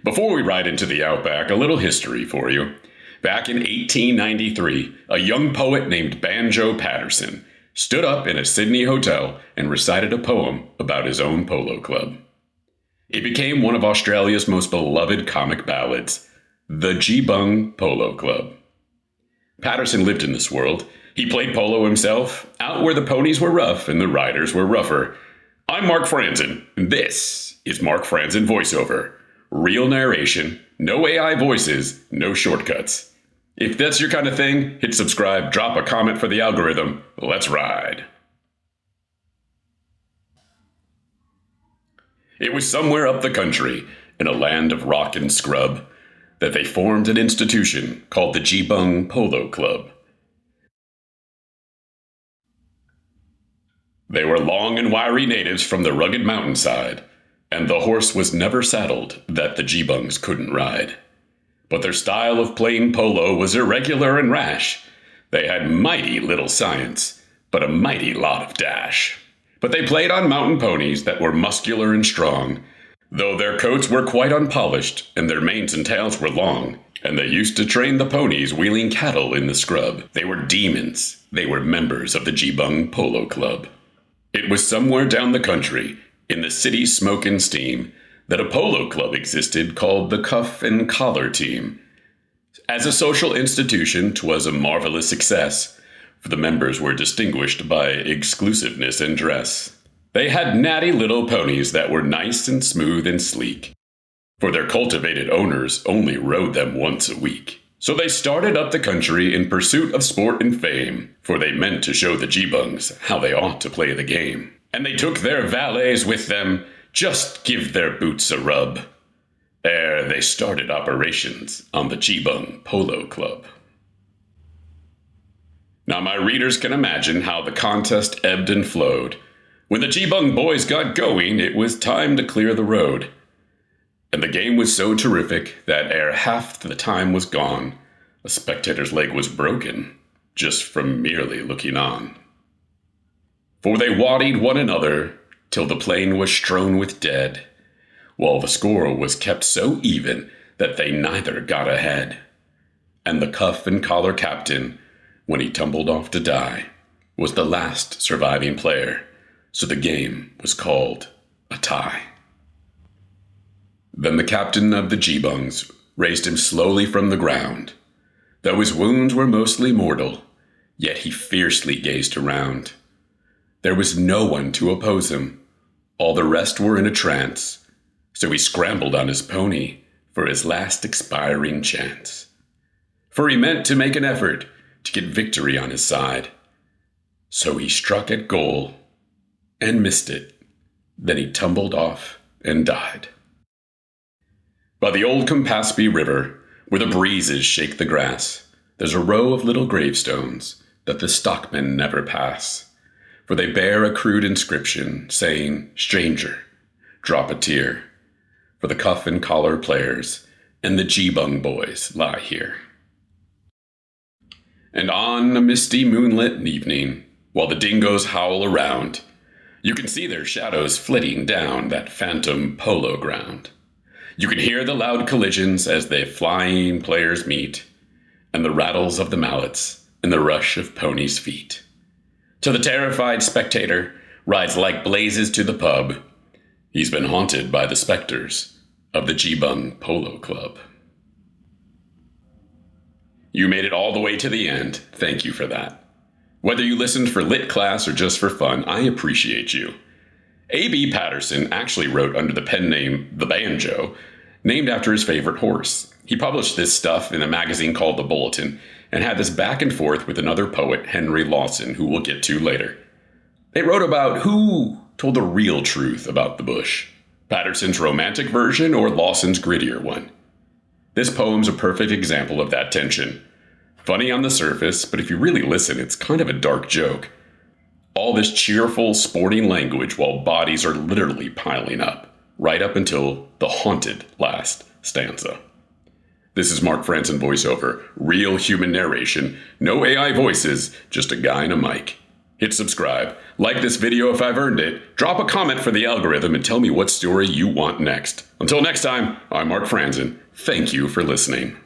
Before we ride into the outback, a little history for you. Back in 1893, a young poet named Banjo Paterson stood up in a Sydney hotel and recited a poem about his own polo club. It became one of Australia's most beloved comic ballads, the Geebung Polo Club. Paterson lived in this world. He played polo himself, out where the ponies were rough and the riders were rougher. I'm Mark Franzen, and this is Mark Franzen Voiceover. Real narration, no AI voices, no shortcuts. If that's your kind of thing, hit subscribe, drop a comment for the algorithm. Let's ride. It was somewhere up the country, in a land of rock and scrub, that they formed an institution called the Geebung Polo Club. They were long and wiry natives from the rugged mountainside, and the horse was never saddled that the Geebungs couldn't ride. But their style of playing polo was irregular and rash. They had mighty little science, but a mighty lot of dash. But they played on mountain ponies that were muscular and strong, though their coats were quite unpolished and their manes and tails were long, and they used to train the ponies wheeling cattle in the scrub. They were demons. They were members of the Geebung Polo Club. It was somewhere down the country, in the city's smoke and steam, that a polo club existed called the Cuff and Collar Team. As a social institution, 'twas a marvelous success, for the members were distinguished by exclusiveness in dress. They had natty little ponies that were nice and smooth and sleek, for their cultivated owners only rode them once a week. So they started up the country in pursuit of sport and fame, for they meant to show the Geebungs how they ought to play the game. And they took their valets with them, just give their boots a rub, ere they started operations on the Geebung Polo Club. Now my readers can imagine how the contest ebbed and flowed. When the Geebung boys got going, it was time to clear the road. And the game was so terrific that ere half the time was gone, a spectator's leg was broken, just from merely looking on. For they waddied one another till the plain was strewn with dead, while the score was kept so even that they neither got ahead. And the Cuff and Collar captain, when he tumbled off to die, was the last surviving player, so the game was called a tie. Then the captain of the Geebungs raised him slowly from the ground. Though his wounds were mostly mortal, yet he fiercely gazed around. There was no one to oppose him. All the rest were in a trance, so he scrambled on his pony for his last expiring chance. For he meant to make an effort to get victory on his side. So he struck at goal and missed it. Then he tumbled off and died. By the old Campaspe River, where the breezes shake the grass, there's a row of little gravestones that the stockmen never pass, for they bear a crude inscription saying, "Stranger, drop a tear, for the Cuff and Collar players and the Geebung boys lie here." And on a misty moonlit evening, while the dingoes howl around, you can see their shadows flitting down that phantom polo ground. You can hear the loud collisions as the flying players meet, and the rattles of the mallets and the rush of ponies' feet. To the terrified spectator, rides like blazes to the pub. He's been haunted by the specters of the Geebung Polo Club. You made it all the way to the end. Thank you for that. Whether you listened for lit class or just for fun, I appreciate you. A.B. Paterson actually wrote under the pen name The Banjo, named after his favorite horse. He published this stuff in a magazine called The Bulletin, and had this back and forth with another poet, Henry Lawson, who we'll get to later. They wrote about who told the real truth about the bush, Paterson's romantic version or Lawson's grittier one. This poem's a perfect example of that tension. Funny on the surface, but if you really listen, it's kind of a dark joke. All this cheerful, sporting language while bodies are literally piling up, right up until the haunted last stanza. This is Mark Franzen Voiceover, real human narration, no AI voices, just a guy and a mic. Hit subscribe, like this video if I've earned it, drop a comment for the algorithm, and tell me what story you want next. Until next time, I'm Mark Franzen. Thank you for listening.